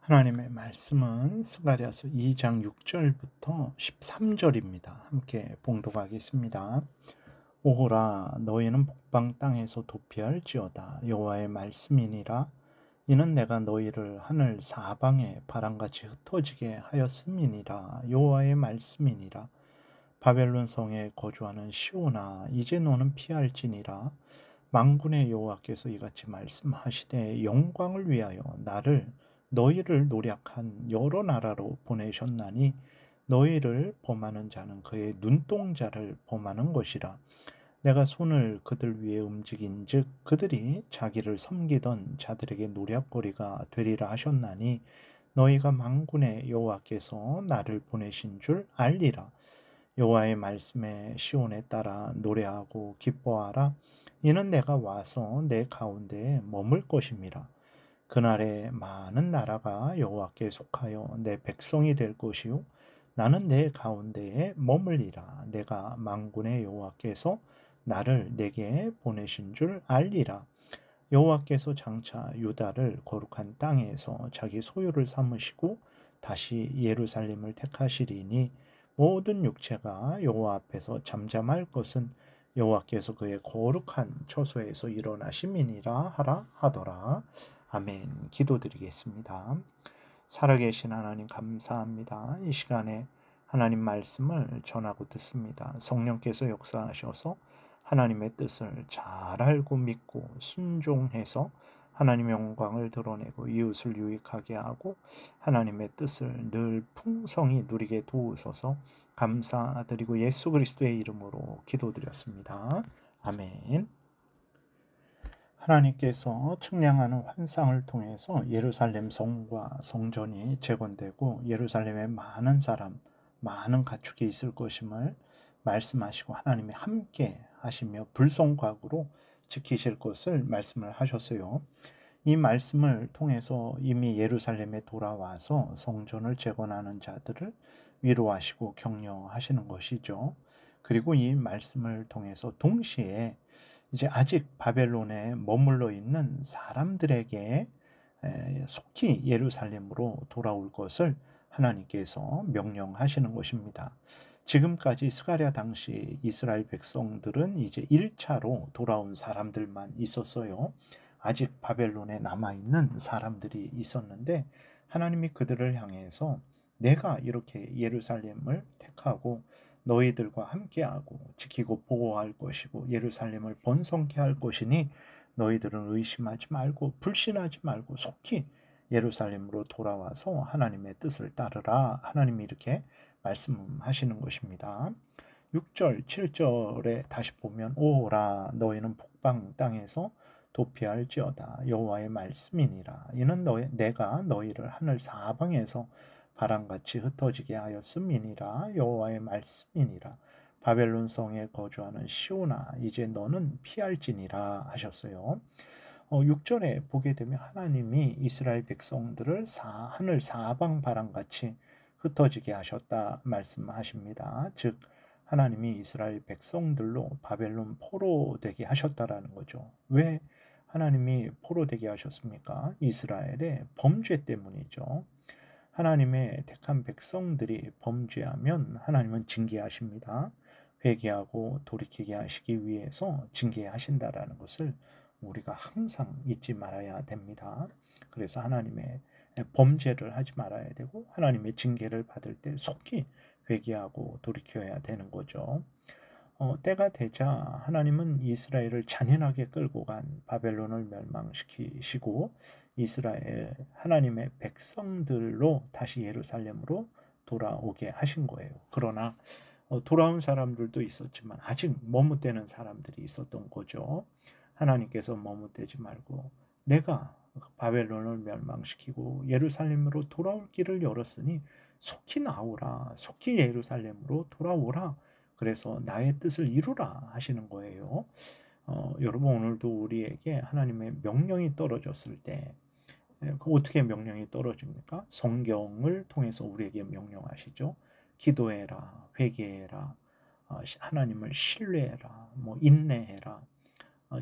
하나님의 말씀은 스가랴서 2장 6절부터 13절입니다. 함께 봉독하겠습니다. 오호라 너희는 북방 땅에서 도피할지어다 여호와의 말씀이니라. 이는 내가 너희를 하늘 사방에 바람같이 흩어지게 하였음이니라. 여호와의 말씀이니라. 바벨론 성에 거주하는 시온아 이제 너는 피할지니라. 만군의 여호와께서 이같이 말씀하시되 영광을 위하여 나를 너희를 노력한 여러 나라로 보내셨나니 너희를 범하는 자는 그의 눈동자를 범하는 것이라. 내가 손을 그들 위에 움직인즉 그들이 자기를 섬기던 자들에게 노략거리가 되리라 하셨나니 너희가 만군의 여호와께서 나를 보내신 줄 알리라. 여호와의 말씀에 시온에 따라 노래하고 기뻐하라. 이는 내가 와서 내 가운데에 머물 것임이라. 그날에 많은 나라가 여호와께 속하여 내 백성이 될 것이요 나는 내 가운데에 머물리라. 내가 만군의 여호와께서 나를 내게 보내신 줄 알리라. 여호와께서 장차 유다를 거룩한 땅에서 자기 소유를 삼으시고 다시 예루살렘을 택하시리니 모든 육체가 여호와 앞에서 잠잠할 것은 여호와께서 그의 거룩한 처소에서 일어나심이니라 하라 하더라. 아멘. 기도드리겠습니다. 살아계신 하나님 감사합니다. 이 시간에 하나님 말씀을 전하고 듣습니다. 성령께서 역사하셔서 하나님의 뜻을 잘 알고 믿고 순종해서 하나님의 영광을 드러내고 이웃을 유익하게 하고 하나님의 뜻을 늘 풍성히 누리게 도우소서. 감사드리고 예수 그리스도의 이름으로 기도드렸습니다. 아멘. 하나님께서 측량하는 환상을 통해서 예루살렘 성과 성전이 재건되고 예루살렘에 많은 사람, 많은 가축이 있을 것임을 말씀하시고 하나님이 함께 하시며 불성각으로 지키실 것을 말씀을 하셨어요. 이 말씀을 통해서 이미 예루살렘에 돌아와서 성전을 재건하는 자들을 위로하시고 격려하시는 것이죠. 그리고 이 말씀을 통해서 동시에 이제 아직 바벨론에 머물러 있는 사람들에게 속히 예루살렘으로 돌아올 것을 하나님께서 명령하시는 것입니다. 지금까지 스가랴 당시 이스라엘 백성들은 이제 1차로 돌아온 사람들만 있었어요. 아직 바벨론에 남아있는 사람들이 있었는데 하나님이 그들을 향해서 내가 이렇게 예루살렘을 택하고 너희들과 함께하고 지키고 보호할 것이고 예루살렘을 번성케 할 것이니 너희들은 의심하지 말고 불신하지 말고 속히 예루살렘으로 돌아와서 하나님의 뜻을 따르라. 하나님이 이렇게 말씀하시는 것입니다. 6절, 7절에 다시 보면 오라 너희는 북방 땅에서 도피할지어다 여호와의 말씀이니라. 이는 내가 너희를 하늘 사방에서 바람같이 흩어지게 하였음이니라. 여호와의 말씀이니라. 바벨론 성에 거주하는 시온아 이제 너는 피할지니라 하셨어요. 6절에 보게 되면 하나님이 이스라엘 백성들을 하늘 사방 바람같이 흩어지게 하셨다 말씀하십니다. 즉 하나님이 이스라엘 백성들로 바벨론 포로되게 하셨다라는 거죠. 왜 하나님이 포로되게 하셨습니까? 이스라엘의 범죄 때문이죠. 하나님의 택한 백성들이 범죄하면 하나님은 징계하십니다. 회개하고 돌이키게 하시기 위해서 징계하신다라는 것을 우리가 항상 잊지 말아야 됩니다. 그래서 하나님의 범죄를 하지 말아야 되고 하나님의 징계를 받을 때 속히 회개하고 돌이켜야 되는 거죠. 때가 되자 하나님은 이스라엘을 잔인하게 끌고 간 바벨론을 멸망시키시고 이스라엘 하나님의 백성들로 다시 예루살렘으로 돌아오게 하신 거예요. 그러나 돌아온 사람들도 있었지만 아직 머뭇대는 사람들이 있었던 거죠. 하나님께서 머뭇대지 말고 내가 바벨론을 멸망시키고 예루살렘으로 돌아올 길을 열었으니 속히 나오라. 속히 예루살렘으로 돌아오라. 그래서 나의 뜻을 이루라 하시는 거예요. 여러분 오늘도 우리에게 하나님의 명령이 떨어졌을 때 어떻게 명령이 떨어집니까? 성경을 통해서 우리에게 명령하시죠. 기도해라, 회개해라, 하나님을 신뢰해라, 인내해라,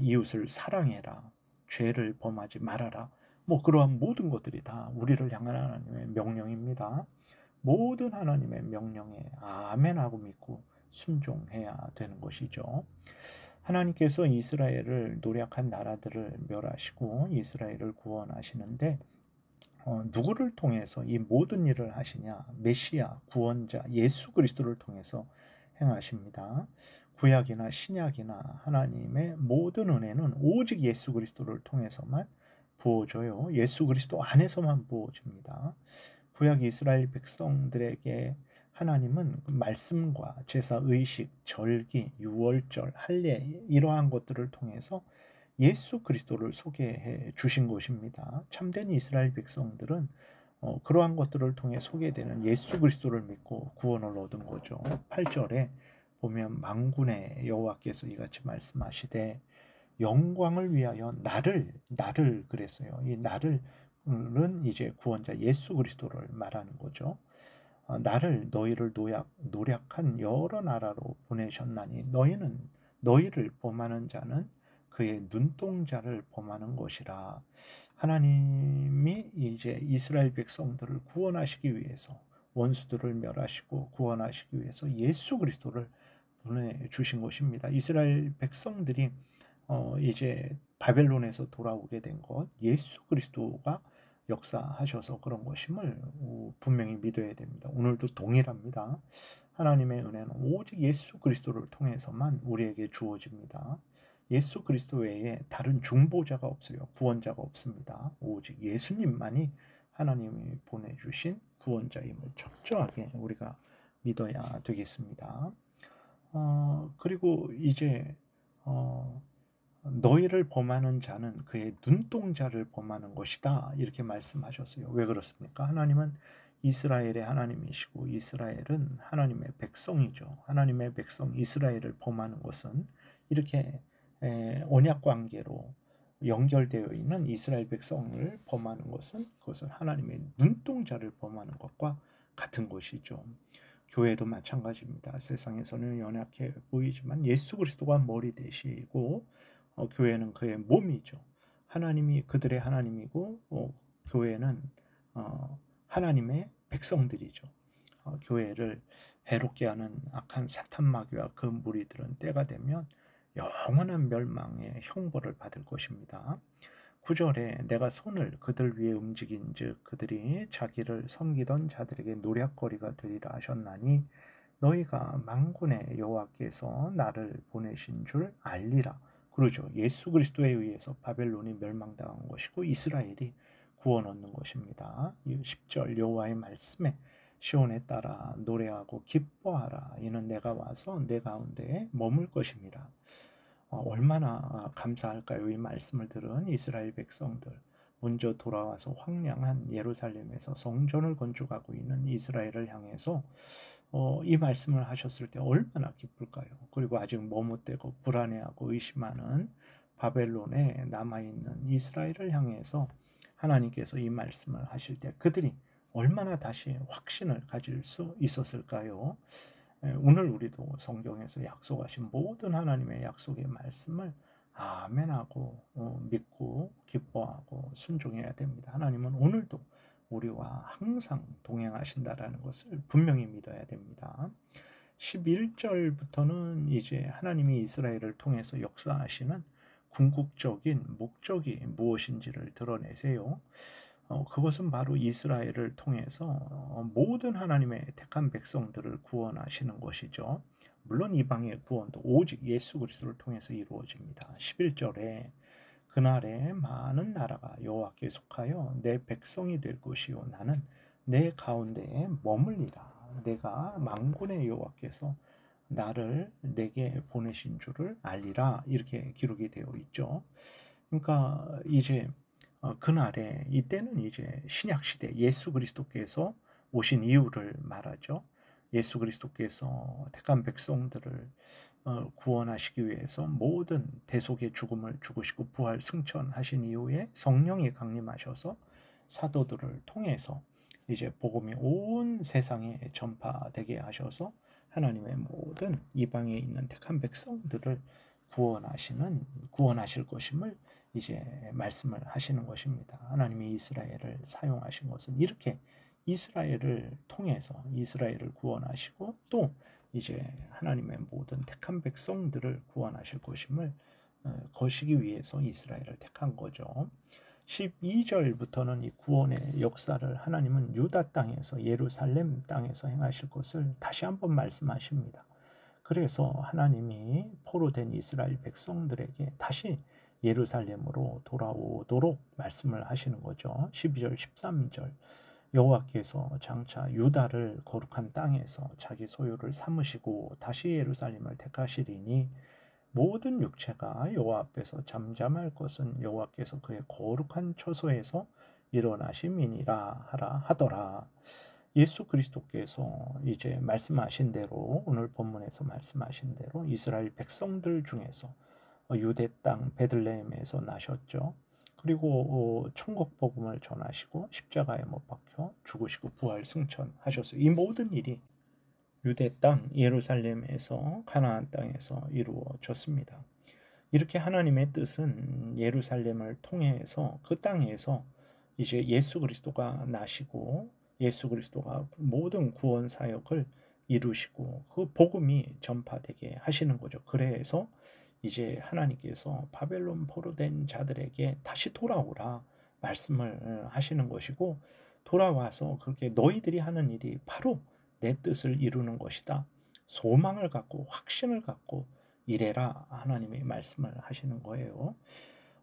이웃을 사랑해라, 죄를 범하지 말아라. 뭐 그러한 모든 것들이 다 우리를 향한 하나님의 명령입니다. 모든 하나님의 명령에 아멘하고 믿고 순종해야 되는 것이죠. 하나님께서 이스라엘을 노략한 나라들을 멸하시고 이스라엘을 구원하시는데 누구를 통해서 이 모든 일을 하시냐? 메시아, 구원자, 예수 그리스도를 통해서 행하십니다. 구약이나 신약이나 하나님의 모든 은혜는 오직 예수 그리스도를 통해서만 부어져요. 예수 그리스도 안에서만 부어집니다. 구약 이스라엘 백성들에게 하나님은 말씀과 제사 의식, 절기, 유월절, 할례 이러한 것들을 통해서 예수 그리스도를 소개해 주신 것입니다. 참된 이스라엘 백성들은 그러한 것들을 통해 소개되는 예수 그리스도를 믿고 구원을 얻은 거죠. 8절에 보면 만군의 여호와께서 이같이 말씀하시되 영광을 위하여 나를 그랬어요. 이 나를은 이제 구원자 예수 그리스도를 말하는 거죠. 나를 너희를 노략한 여러 나라로 보내셨나니 너희를 범하는 자는 그의 눈동자를 범하는 것이라. 하나님이 이제 이스라엘 백성들을 구원하시기 위해서 원수들을 멸하시고 구원하시기 위해서 예수 그리스도를 보내주신 것입니다. 이스라엘 백성들이 이제 바벨론에서 돌아오게 된 것, 예수 그리스도가 역사하셔서 그런 것임을 분명히 믿어야 됩니다. 오늘도 동일합니다. 하나님의 은혜는 오직 예수 그리스도를 통해서만 우리에게 주어집니다. 예수 그리스도 외에 다른 중보자가 없어요. 구원자가 없습니다. 오직 예수님만이 하나님이 보내주신 구원자임을 철저하게 우리가 믿어야 되겠습니다. 그리고 이제 너희를 범하는 자는 그의 눈동자를 범하는 것이다. 이렇게 말씀하셨어요. 왜 그렇습니까? 하나님은 이스라엘의 하나님이시고 이스라엘은 하나님의 백성이죠. 하나님의 백성 이스라엘을 범하는 것은 이렇게 언약 관계로 연결되어 있는 이스라엘 백성을 범하는 것은 그것은 하나님의 눈동자를 범하는 것과 같은 것이죠. 교회도 마찬가지입니다. 세상에서는 연약해 보이지만 예수 그리스도가 머리 되시고 교회는 그의 몸이죠. 하나님이 그들의 하나님이고 교회는 하나님의 백성들이죠. 교회를 해롭게 하는 악한 사탄 마귀와 그 무리들은 때가 되면 영원한 멸망의 형벌을 받을 것입니다. 9절에 내가 손을 그들 위에 움직인즉 그들이 자기를 섬기던 자들에게 노략거리가 되리라 하셨나니 너희가 만군의 여호와께서 나를 보내신 줄 알리라. 그러죠. 예수 그리스도에 의해서 바벨론이 멸망당한 것이고 이스라엘이 구원 얻는 것입니다. 10절 여호와의 말씀에 시온에 따라 노래하고 기뻐하라. 이는 내가 와서 내 가운데에 머물 것임이라. 얼마나 감사할까요? 이 말씀을 들은 이스라엘 백성들, 먼저 돌아와서 황량한 예루살렘에서 성전을 건축하고 있는 이스라엘을 향해서 이 말씀을 하셨을 때 얼마나 기쁠까요? 그리고 아직 머뭇대고 불안해하고 의심하는 바벨론에 남아있는 이스라엘을 향해서 하나님께서 이 말씀을 하실 때 그들이 얼마나 다시 확신을 가질 수 있었을까요? 오늘 우리도 성경에서 약속하신 모든 하나님의 약속의 말씀을 아멘하고 믿고 기뻐하고 순종해야 됩니다. 하나님은 오늘도 우리와 항상 동행하신다라는 것을 분명히 믿어야 됩니다. 11절부터는 이제 하나님이 이스라엘을 통해서 역사하시는 궁극적인 목적이 무엇인지를 드러내세요. 그것은 바로 이스라엘을 통해서 모든 하나님의 택한 백성들을 구원하시는 것이죠. 물론 이방의 구원도 오직 예수 그리스도를 통해서 이루어집니다. 11절에 그날에 많은 나라가 여호와께 속하여 내 백성이 될 것이요 나는 내 가운데에 머물리라. 내가 만군의 여호와께서 나를 내게 보내신 줄을 알리라. 이렇게 기록이 되어 있죠. 그러니까 이제 그날에 이때는 이제 신약 시대 예수 그리스도께서 오신 이유를 말하죠. 예수 그리스도께서 택한 백성들을 구원하시기 위해서 모든 대속의 죽음을 죽으시고 부활 승천하신 이후에 성령이 강림하셔서 사도들을 통해서 이제 복음이 온 세상에 전파되게 하셔서 하나님의 모든 이방에 있는 택한 백성들을 구원하실 것임을 이제 말씀을 하시는 것입니다. 하나님이 이스라엘을 사용하신 것은 이렇게 이스라엘을 통해서 이스라엘을 구원하시고 또 이제 하나님의 모든 택한 백성들을 구원하실 것임을 거시기 위해서 이스라엘을 택한 거죠. 12절부터는 이 구원의 역사를 하나님은 유다 땅에서 예루살렘 땅에서 행하실 것을 다시 한번 말씀하십니다. 그래서 하나님이 포로된 이스라엘 백성들에게 다시 예루살렘으로 돌아오도록 말씀을 하시는 거죠. 12절 13절 여호와께서 장차 유다를 거룩한 땅에서 자기 소유를 삼으시고 다시 예루살렘을 택하시리니 모든 육체가 여호와 앞에서 잠잠할 것은 여호와께서 그의 거룩한 처소에서 일어나심이니라 하더라. 예수 그리스도께서 이제 말씀하신 대로 오늘 본문에서 말씀하신 대로 이스라엘 백성들 중에서 유대 땅 베들레헴에서 나셨죠. 그리고 천국 복음을 전하시고 십자가에 못 박혀 죽으시고 부활 승천하셨어요. 이 모든 일이 유대 땅 예루살렘에서 가나안 땅에서 이루어졌습니다. 이렇게 하나님의 뜻은 예루살렘을 통해서 그 땅에서 이제 예수 그리스도가 나시고 예수 그리스도가 모든 구원 사역을 이루시고 그 복음이 전파되게 하시는 거죠. 그래서 이제 하나님께서 바벨론 포로된 자들에게 다시 돌아오라 말씀을 하시는 것이고 돌아와서 그렇게 너희들이 하는 일이 바로 내 뜻을 이루는 것이다. 소망을 갖고 확신을 갖고 이래라 하나님이 말씀을 하시는 거예요.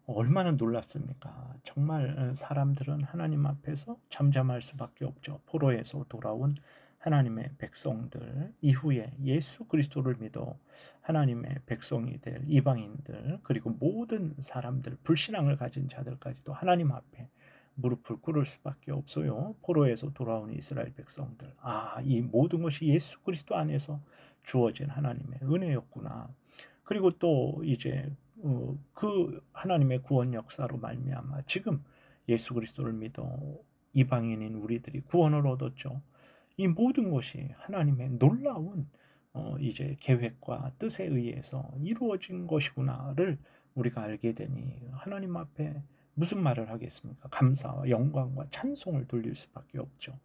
얼마나 놀랍습니까? 정말 사람들은 하나님 앞에서 잠잠할 수밖에 없죠. 포로에서 돌아온 하나님의 백성들 이후에 예수 그리스도를 믿어 하나님의 백성이 될 이방인들 그리고 모든 사람들 불신앙을 가진 자들까지도 하나님 앞에 무릎을 꿇을 수밖에 없어요. 포로에서 돌아온 이스라엘 백성들. 이 모든 것이 예수 그리스도 안에서 주어진 하나님의 은혜였구나. 그리고 또 이제 그 하나님의 구원 역사로 말미암아 지금 예수 그리스도를 믿어 이방인인 우리들이 구원을 얻었죠. 이 모든 것이 하나님의 놀라운 이제 계획과 뜻에 의해서 이루어진 것이구나를 우리가 알게 되니 하나님 앞에 무슨 말을 하겠습니까? 감사와 영광과 찬송을 돌릴 수밖에 없죠.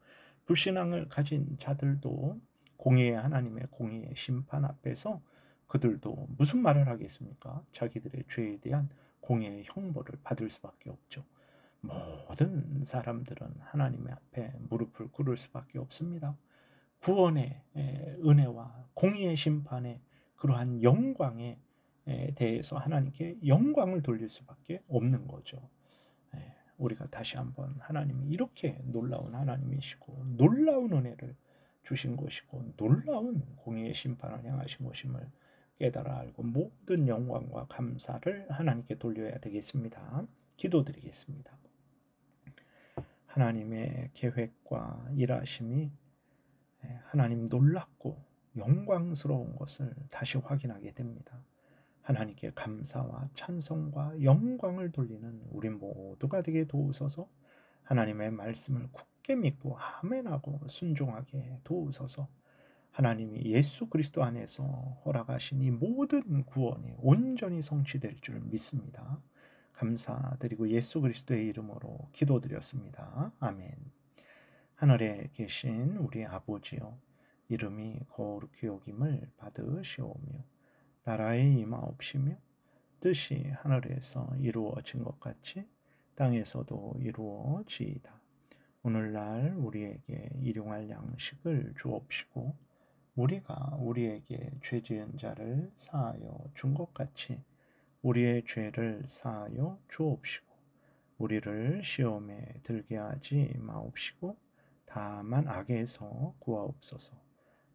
불신앙을 가진 자들도 공의의 하나님의 공의의 심판 앞에서 그들도 무슨 말을 하겠습니까? 자기들의 죄에 대한 공의의 형벌을 받을 수밖에 없죠. 모든 사람들은 하나님 앞에 무릎을 꿇을 수밖에 없습니다. 구원의 은혜와 공의의 심판의 그러한 영광에 대해서 하나님께 영광을 돌릴 수밖에 없는 거죠. 우리가 다시 한번 하나님이 이렇게 놀라운 하나님이시고 놀라운 은혜를 주신 것이고 놀라운 공의의 심판을 행하신 것임을 깨달아 알고 모든 영광과 감사를 하나님께 돌려야 되겠습니다. 기도드리겠습니다. 하나님의 계획과 일하심이 하나님 놀랍고 영광스러운 것을 다시 확인하게 됩니다. 하나님께 감사와 찬송과 영광을 돌리는 우리 모두가 되게 도우소서. 하나님의 말씀을 굳게 믿고 아멘하고 순종하게 도우소서. 하나님이 예수 그리스도 안에서 허락하신 이 모든 구원이 온전히 성취될 줄 믿습니다. 감사드리고 예수 그리스도의 이름으로 기도드렸습니다. 아멘. 하늘에 계신 우리 아버지여, 이름이 거룩히 여김을 받으시오며 나라의 임하옵시며 뜻이 하늘에서 이루어진 것 같이 땅에서도 이루어지이다. 오늘날 우리에게 일용할 양식을 주옵시고 우리가 우리에게 죄 지은 자를 사하여 준 것 같이 우리의 죄를 사하여 주옵시고 우리를 시험에 들게 하지 마옵시고 다만 악에서 구하옵소서.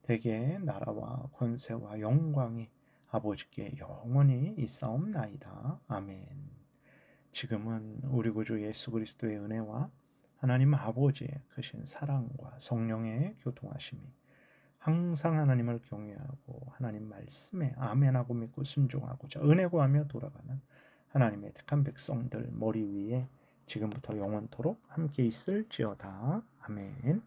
대개 나라와 권세와 영광이 아버지께 영원히 있사옵나이다. 아멘. 지금은 우리 구주 예수 그리스도의 은혜와 하나님 아버지의 크신 사랑과 성령의 교통하심이 항상 하나님을 경외하고 하나님 말씀에 아멘하고 믿고 순종하고자 은혜 구하며 돌아가는 하나님의 택한 백성들 머리 위에 지금부터 영원토록 함께 있을지어다. 아멘.